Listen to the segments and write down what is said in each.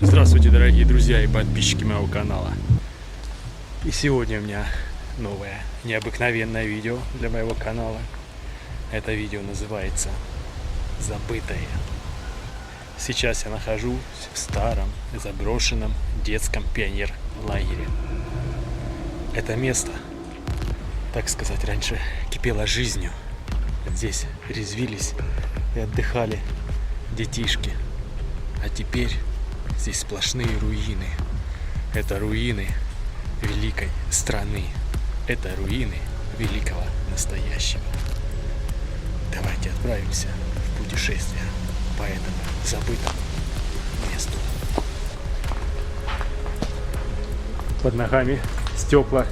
Здравствуйте, дорогие друзья и подписчики моего канала. И сегодня у меня новое, необыкновенное видео для моего канала. Это видео называется «Забытое». Сейчас я нахожусь в старом, заброшенном детском пионерлагере. Это место, так сказать, раньше кипело жизнью. Здесь резвились и отдыхали детишки. А теперь здесь сплошные руины. Это руины великой страны. Это руины великого настоящего. Давайте отправимся в путешествие по этому забытому месту. Под ногами стекла,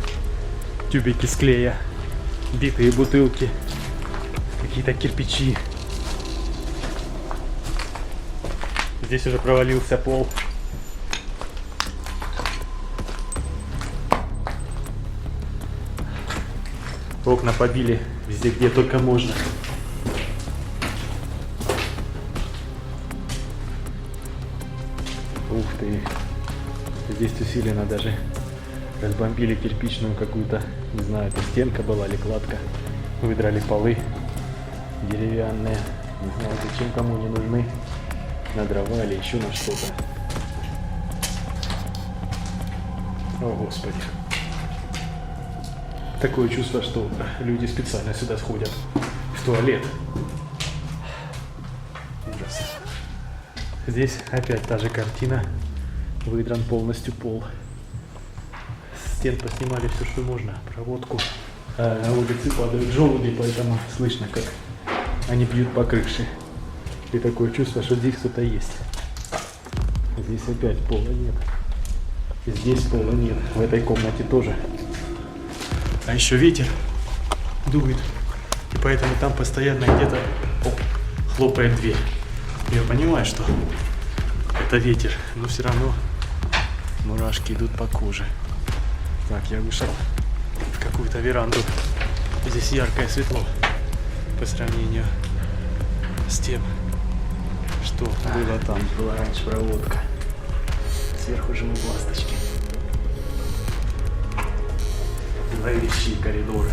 тюбики с клея, битые бутылки, какие-то кирпичи. Здесь уже провалился пол. Окна побили везде, где только можно. Ух ты! Здесь усиленно даже разбомбили кирпичную какую-то, не знаю, это стенка была или кладка. Выдрали полы деревянные. Не знаю, зачем, кому не нужны. На дрова или еще на что-то. О, Господи. Такое чувство, что люди специально сюда сходят в туалет. Ужас. Здесь опять та же картина. Выдран полностью пол. С стен поснимали все, что можно. Проводку. А на улице падают желуди, поэтому слышно, как они бьют по крыше. И такое чувство, что здесь кто-то есть. Здесь опять пола нет. Здесь пола нет. В этой комнате тоже. А еще ветер дует. И поэтому там постоянно где-то хлопает дверь. Я понимаю, что это ветер. Но все равно мурашки идут по коже. Так, я вышел в какую-то веранду. Здесь яркое светло по сравнению с тем, что было там. Была раньше проводка. Сверху живут ласточки. Зловещие коридоры.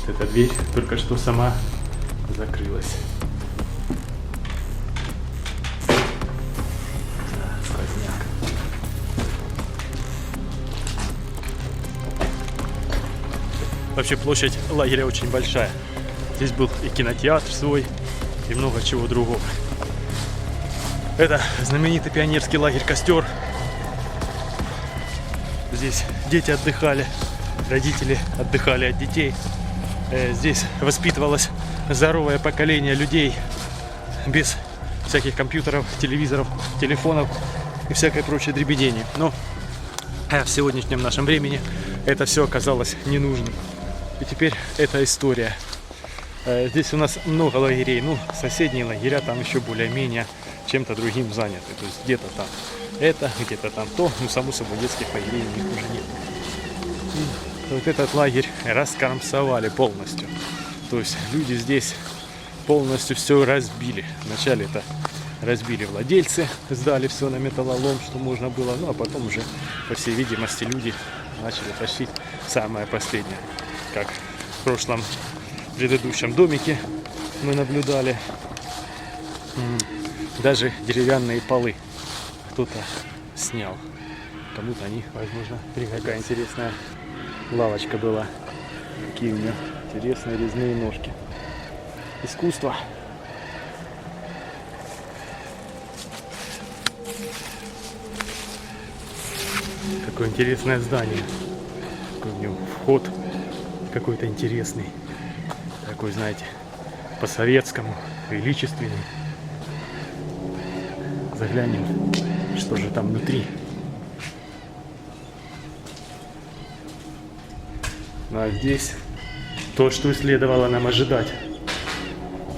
Эта дверь только что сама закрылась. Сквозняк. Вообще площадь лагеря очень большая. Здесь был и кинотеатр свой, и много чего другого. Это знаменитый пионерский лагерь «Костер». Здесь дети отдыхали, родители отдыхали от детей. Здесь воспитывалось здоровое поколение людей без всяких компьютеров, телевизоров, телефонов и всякой прочей дребедени. Но в сегодняшнем нашем времени это все оказалось ненужным. И теперь это история. Здесь у нас много лагерей. Ну, соседние лагеря там еще более-менее чем-то другим заняты. То есть где-то там это, где-то там то. Ну, само собой, детских лагерей у них уже нет. И вот этот лагерь раскромсовали полностью. То есть люди здесь полностью все разбили. Вначале это разбили владельцы, сдали все на металлолом, что можно было. Ну, а потом уже, по всей видимости, люди начали тащить самое последнее. Как в прошлом предыдущем домике мы наблюдали. Даже деревянные полы кто-то снял. Кому-то они, возможно, какая интересная лавочка была. Какие у нее интересные резные ножки. Искусство. Какое интересное здание. Какой в нем вход какой-то интересный. Такой, знаете, по-советскому, величественный. Заглянем, что же там внутри. Ну а здесь то, что следовало нам ожидать.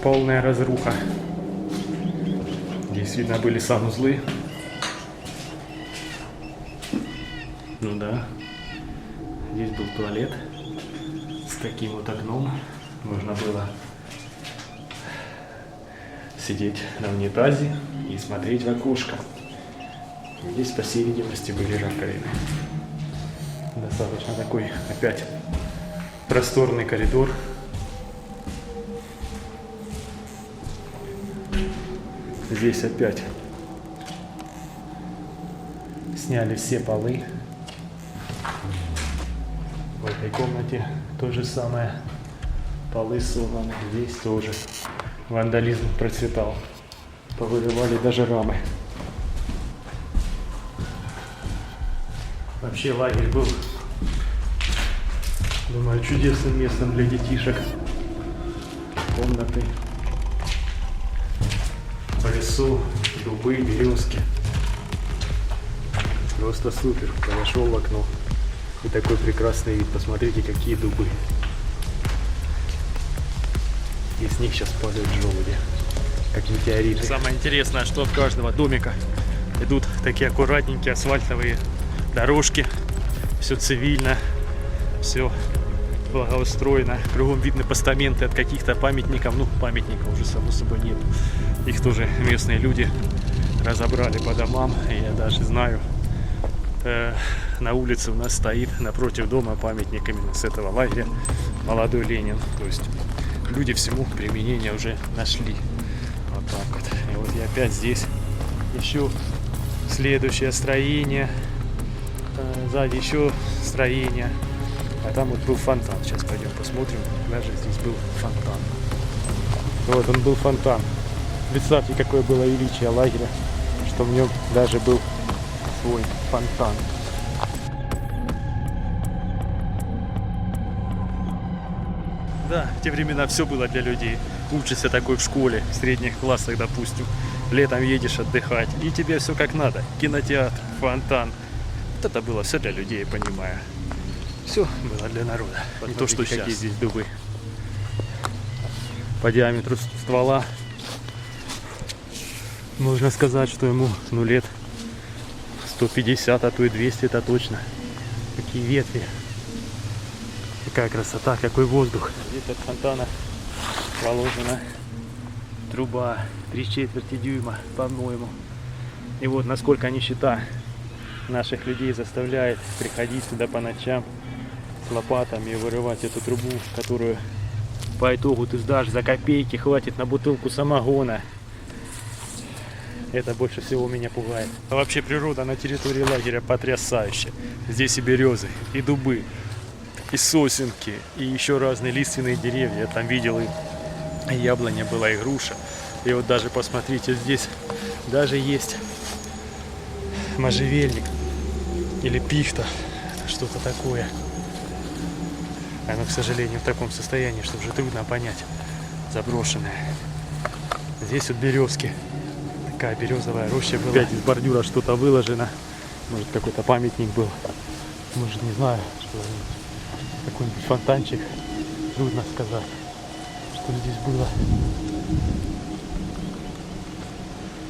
Полная разруха. Здесь, видно, были санузлы. Ну да. Здесь был туалет. таким вот окном можно было сидеть на унитазе и смотреть в окошко. Здесь, по всей видимости, были раковины. Достаточно такой опять просторный коридор. Здесь опять сняли все полы. В этой комнате то же самое. Полы сломаны. Здесь тоже вандализм процветал. Повырывали даже рамы. Вообще лагерь был, думаю, чудесным местом для детишек. Комнаты по лесу, дубы, березки. Просто супер. Подошел в окно. И такой прекрасный вид. Посмотрите, какие дубы. И с них сейчас падают желуди, как метеориты. Самое интересное, что от каждого домика идут такие аккуратненькие асфальтовые дорожки. Все цивильно, все благоустроено. Кругом видны постаменты от каких-то памятников. Ну, памятников уже само собой нет. Их тоже местные люди разобрали по домам. И я даже знаю, на улице у нас стоит напротив дома памятник именно с этого лагеря «Молодой Ленин». То есть люди всему применение уже нашли. Вот так вот. И вот я опять здесь. Еще следующее строение. Сзади еще строение. А там вот был фонтан. Сейчас пойдем посмотрим. Даже здесь был фонтан. Вот он был фонтан. Представьте, какое было величие лагеря, что в нем даже был свой фонтан. Да, в те времена все было для людей. Учишься такой в школе, в средних классах, допустим. Летом едешь отдыхать, и тебе все как надо. Кинотеатр, фонтан. Вот это было все для людей, я понимаю. Все было для народа. Не то, что сейчас. Здесь дубы. По диаметру ствола можно сказать, что ему лет 150, а то и 200, это точно. Какие ветви. Какая красота, какой воздух. Здесь от фонтана положена труба 3/4 дюйма, по-моему. И вот насколько нищета наших людей заставляет приходить сюда по ночам с лопатами и вырывать эту трубу, которую по итогу ты сдашь за копейки, хватит на бутылку самогона. Это больше всего меня пугает. А вообще природа на территории лагеря потрясающая. Здесь и березы, и дубы, и сосенки, и еще разные лиственные деревья. Я там видел и яблоня была, и груша. И вот даже посмотрите, здесь даже есть можжевельник или пихта, что-то такое. Оно, к сожалению, в таком состоянии, что уже трудно понять. Заброшенное. Здесь вот березки. Такая березовая роща была. Опять из бордюра что-то выложено. Может, какой-то памятник был. Может, не знаю, что какой-нибудь фонтанчик. Трудно сказать, что здесь было.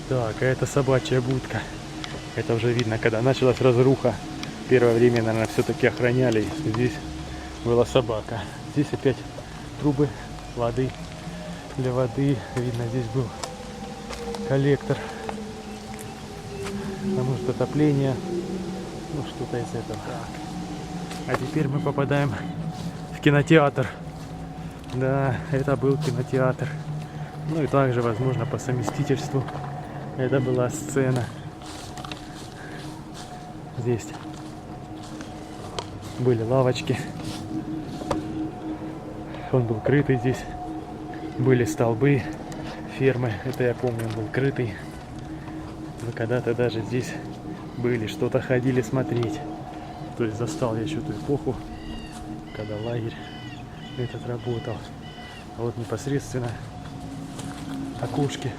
Так, а это собачья будка. Это уже видно, когда началась разруха. Первое время, наверное, все-таки охраняли. Здесь была собака. Здесь опять трубы воды. Для воды, видно, здесь был коллектор. А может, отопление. Ну, что-то из этого. А теперь мы попадаем в кинотеатр. Да, это был кинотеатр. Ну и также, возможно, по совместительству это была сцена. Здесь были лавочки. Он был крытый здесь. Были столбы, фермы. Это я помню, он был крытый. Мы когда-то даже здесь были, что-то ходили смотреть. То есть застал я еще ту эпоху, когда лагерь этот работал. А вот непосредственно окошки,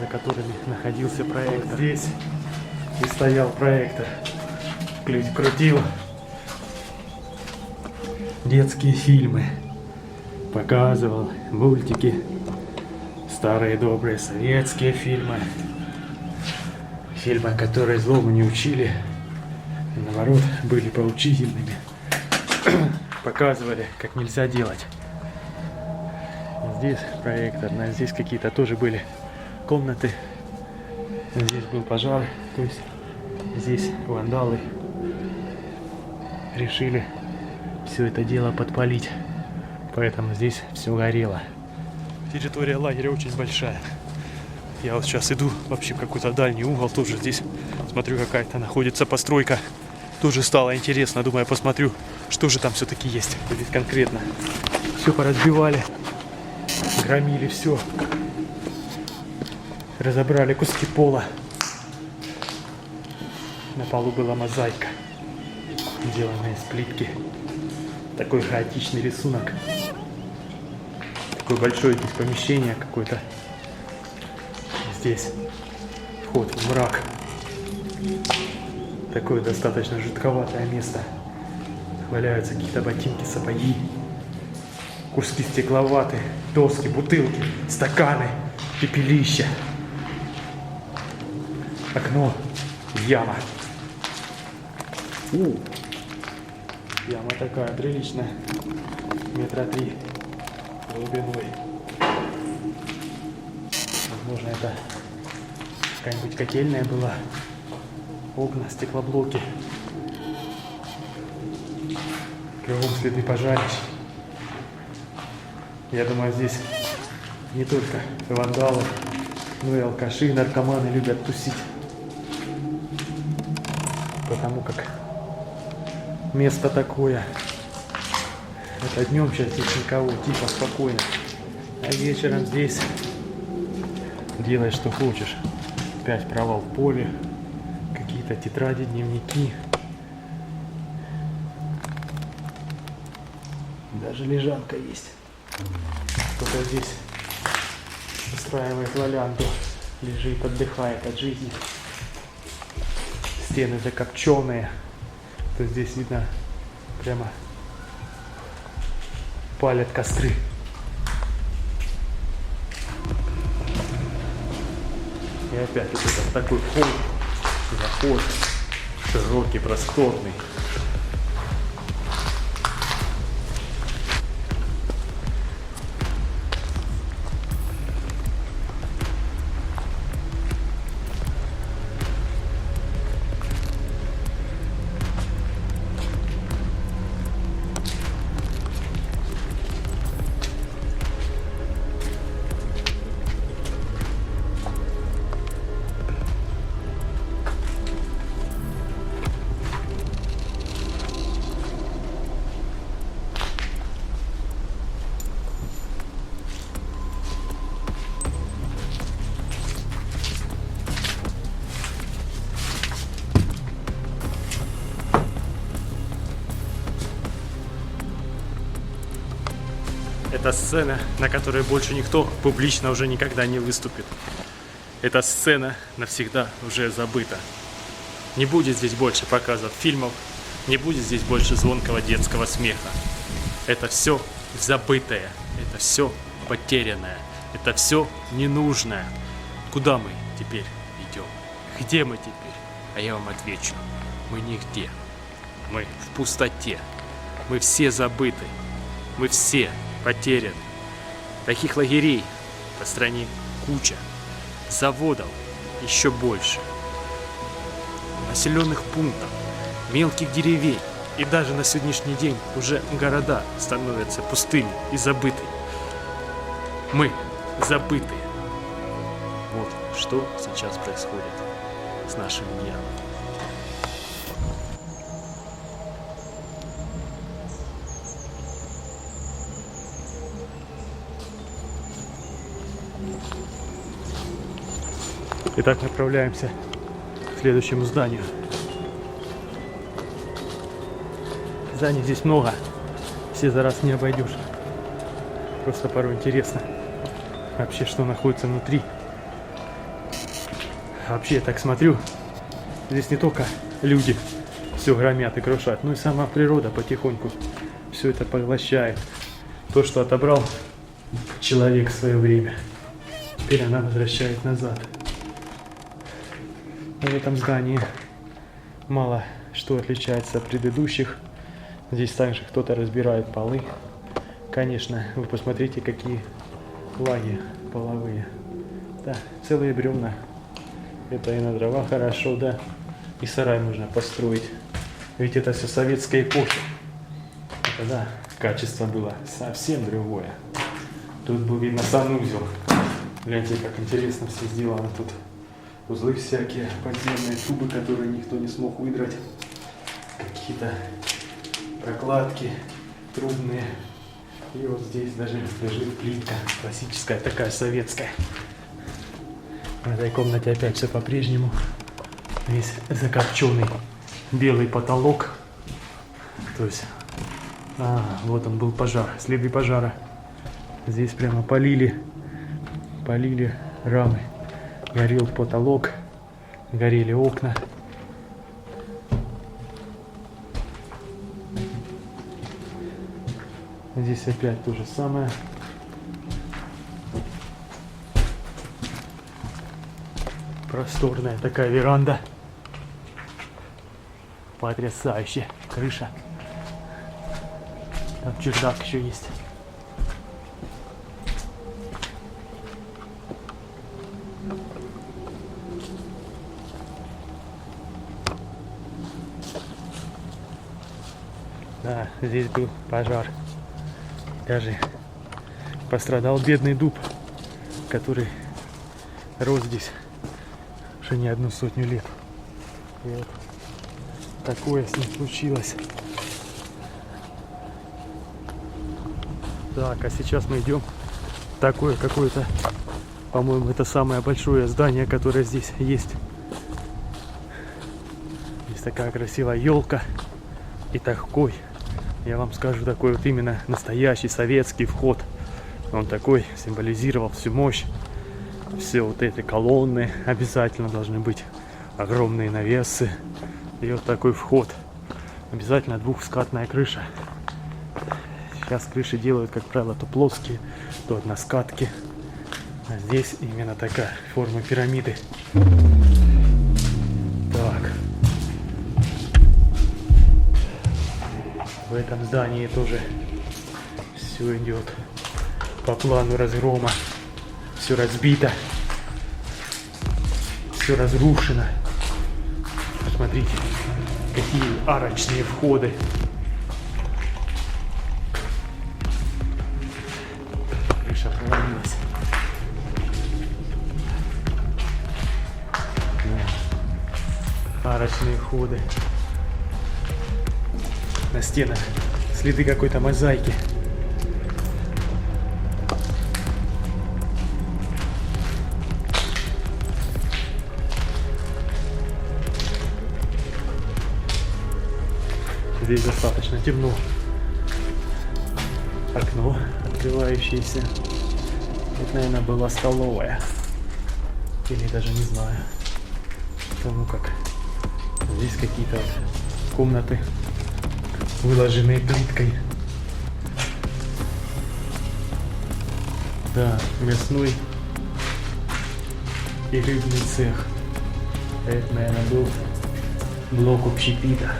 за которыми находился проектор. Вот здесь и стоял проектор. Крутил детские фильмы. Показывал мультики. Старые добрые советские фильмы. Фильмы, которые злому не учили. Наоборот, были поучительными. показывали, как нельзя делать. Здесь проекторная, здесь какие-то тоже были комнаты. Здесь был пожар, то есть здесь вандалы решили все это дело подпалить. Поэтому здесь все горело. Территория лагеря очень большая. Я вот сейчас иду вообще в какой-то дальний угол. Тоже здесь, смотрю, какая-то находится постройка. Тоже стало интересно. Думаю, посмотрю, что же там все-таки есть. Здесь конкретно все поразбивали. Громили все. Разобрали куски пола. На полу была мозаика, сделанная из плитки. Такой хаотичный рисунок. Такое большое здесь помещение какое-то. Здесь вход в мрак. Такое достаточно жутковатое место. Валяются какие-то ботинки, сапоги. Куски стекловаты, доски, бутылки, стаканы, пепелища. Окно, яма. Яма такая приличная. 3 метра глубиной. Возможно, это какая-нибудь котельная была. Окна, стеклоблоки. Кругом следы пожарищ. Я думаю, здесь не только вандалы, но и алкаши, и наркоманы любят тусить. Потому как место такое. Это днем сейчас здесь никого, тихо, спокойно. А вечером здесь делай, что хочешь. Опять провал в поле, какие-то тетради, дневники. Даже лежанка есть. Кто-то здесь устраивает валянду, лежит, отдыхает от жизни. Стены закопченные. То здесь видно прямо палят костры. И опять вот этот такой заход, широкий, просторный. Это сцена, на которой больше никто публично уже никогда не выступит. Эта сцена навсегда уже забыта. Не будет здесь больше показов фильмов, не будет здесь больше звонкого детского смеха. Это все забытое, это все потерянное, это все ненужное. Куда мы теперь идем? Где мы теперь? А я вам отвечу: мы нигде. Мы в пустоте. Мы все забыты. Мы все потеряны. Таких лагерей по стране куча. Заводов еще больше. Населенных пунктов, мелких деревень. И даже на сегодняшний день уже города становятся пустыми и забыты. Мы забытые. Вот что сейчас происходит с нашим миром. Итак, направляемся к следующему зданию. Зданий здесь много, все за раз не обойдешь. Просто порой интересно вообще, что находится внутри. Вообще, я так смотрю, здесь не только люди все громят и крушат, но и сама природа потихоньку все это поглощает. То, что отобрал человек в свое время, теперь она возвращает назад. В этом здании мало что отличается от предыдущих. Здесь также кто-то разбирает полы. Конечно, вы посмотрите, какие лаги половые. Да, целые бревна. Это и на дрова хорошо, да. И сарай можно построить. Ведь это все советской эпохи. Это, да, качество было совсем другое. Тут был видно санузел. Гляньте, как интересно все сделано тут. Узлы всякие, подземные трубы, которые никто не смог выдрать. Какие-то прокладки трубные. И вот здесь даже лежит плитка. Классическая, такая советская. В этой комнате опять все по-прежнему. Весь закопченный белый потолок. То есть, вот он был пожар, следы пожара. Здесь прямо полили рамы. Горел потолок, горели окна. Здесь опять то же самое. Просторная такая веранда. Потрясающе. Крыша. Там чердак еще есть. Да, здесь был пожар. Даже пострадал бедный дуб, который рос здесь уже не 100 лет. И вот такое с ним случилось. Так, а сейчас мы идем в такое какое-то, по-моему, это самое большое здание, которое здесь есть. Здесь такая красивая елка. И такой, я вам скажу, такой вот именно настоящий советский вход. Он такой символизировал всю мощь. Все вот эти колонны обязательно должны быть. Огромные навесы. И вот такой вход. Обязательно двухскатная крыша. Сейчас крыши делают, как правило, то плоские, то односкатки. А здесь именно такая форма пирамиды. Так. В этом здании тоже все идет по плану разгрома. Все разбито. Все разрушено. Посмотрите, какие арочные входы. Крыша провалилась. Арочные входы. На стенах следы какой-то мозаики. Здесь достаточно темно. Окно открывающееся. Это, наверное, была столовая. Или даже не знаю. Потому как здесь какие-то вот комнаты, выложенные плиткой. Да, мясной и рыбный цех. Это, наверное, был блок общепита.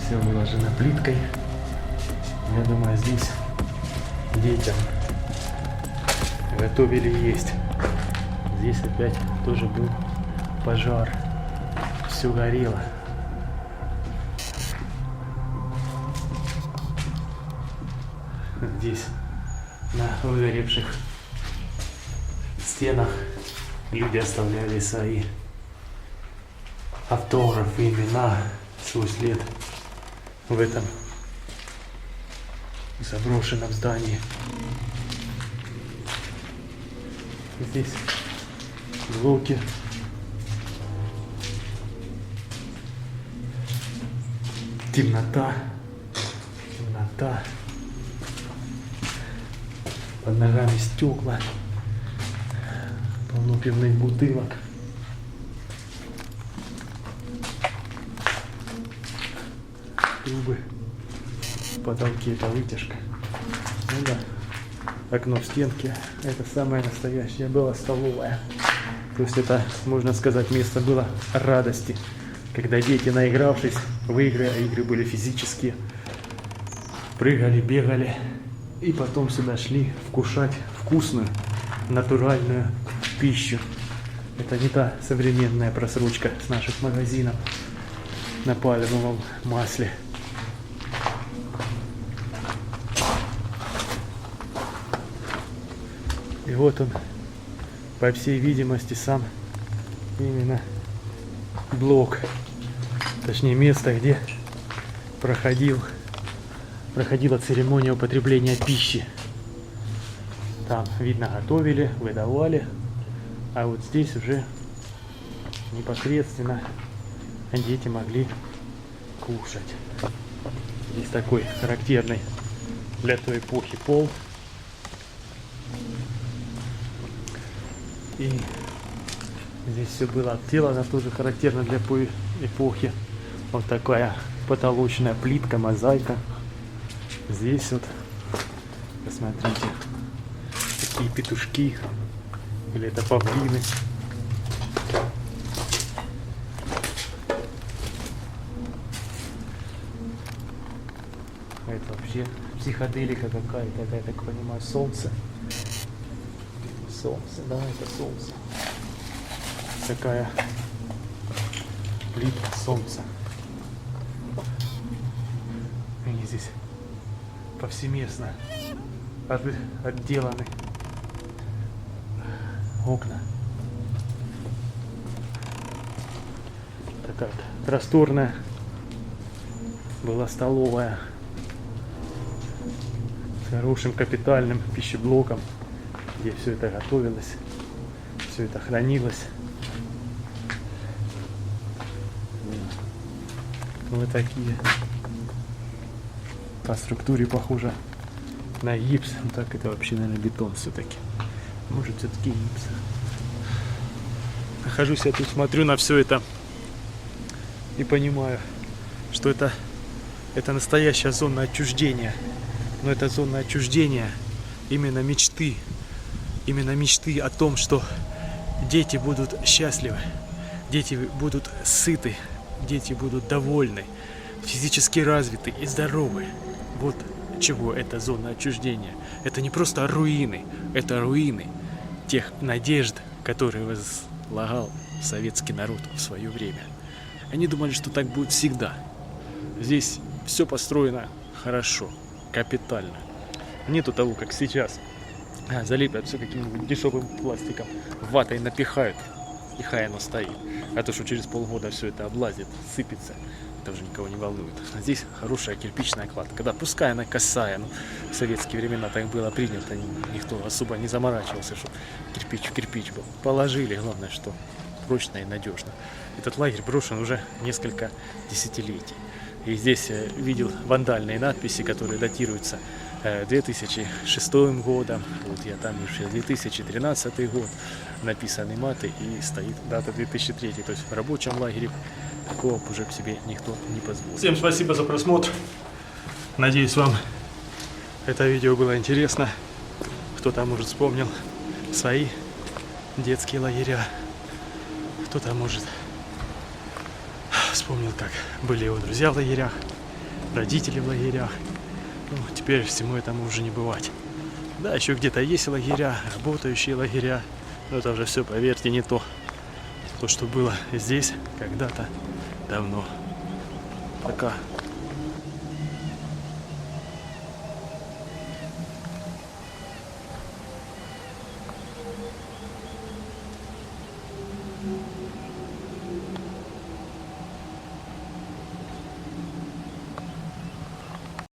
Все выложено плиткой. Я думаю, здесь детям готовили есть. Здесь опять тоже был пожар. Все горело. Здесь на выгоревших стенах люди оставляли свои автографы, имена, свой след в этом заброшенном здании. Здесь блоки. Темнота. Темнота. Под ногами стекла. Полно пивных бутылок. Трубы. В потолке это вытяжка. Ну да. Окно в стенке. Это самая настоящая была столовая. То есть это, можно сказать, место было радости когда дети, наигравшись в игры, а игры были физические, прыгали, бегали, и потом сюда шли вкушать вкусную, натуральную пищу. Это не та современная просрочка с наших магазинов на пальмовом масле. И вот он, по всей видимости, сам именно блок, точнее место, где проходила церемония употребления пищи. Там, видно, готовили, выдавали, а вот здесь уже непосредственно дети могли кушать. Здесь такой характерный для той эпохи пол. И здесь все было отделано, тоже характерно для той эпохи. Вот такая потолочная плитка, мозаика. Здесь вот, посмотрите, такие петушки, или это павлины. Это вообще психоделика какая-то, это, я так понимаю, солнце. Солнце, да, это солнце. Такая плитка солнца. Они здесь повсеместно отделаны окна. Такая просторная была столовая с хорошим капитальным пищеблоком, где все это готовилось, все это хранилось. Вот такие. По структуре похоже на гипс. Ну, так это вообще, наверное, бетон все-таки. Может, все-таки гипс. Нахожусь я тут, смотрю на все это и понимаю, что это настоящая зона отчуждения. Но это зона отчуждения именно мечты. Именно мечты о том, что дети будут счастливы, дети будут сыты, дети будут довольны, физически развиты и здоровы. Вот чего эта зона отчуждения. Это не просто руины, это руины тех надежд, которые возлагал советский народ в свое время. Они думали, что так будет всегда. Здесь все построено хорошо, капитально. Нету того, как сейчас. Залепят все каким-нибудь дешевым пластиком, ватой напихают, и хай оно стоит. А то, что через полгода все это облазит, сыпется, это уже никого не волнует. А здесь хорошая кирпичная кладка. Да, пускай она косая, но в советские времена так было принято, никто особо не заморачивался, чтобы кирпич в кирпич был. Положили, главное, что прочно и надежно. Этот лагерь брошен уже несколько десятилетий. И здесь я видел вандальные надписи, которые датируются 2006 годом. Вот я там еще 2013 год. Написаны маты и стоит дата 2003. То есть в рабочем лагере такого уже к себе никто не позволит. Всем спасибо за просмотр. Надеюсь, вам это видео было интересно. Кто-то, может, вспомнил свои детские лагеря. Кто-то, может, вспомнил, как были его друзья в лагерях, родители в лагерях. Ну, теперь всему этому уже не бывать. Да, еще где-то есть лагеря, работающие лагеря. Но это уже все, поверьте, не то, что было здесь когда-то давно. Пока.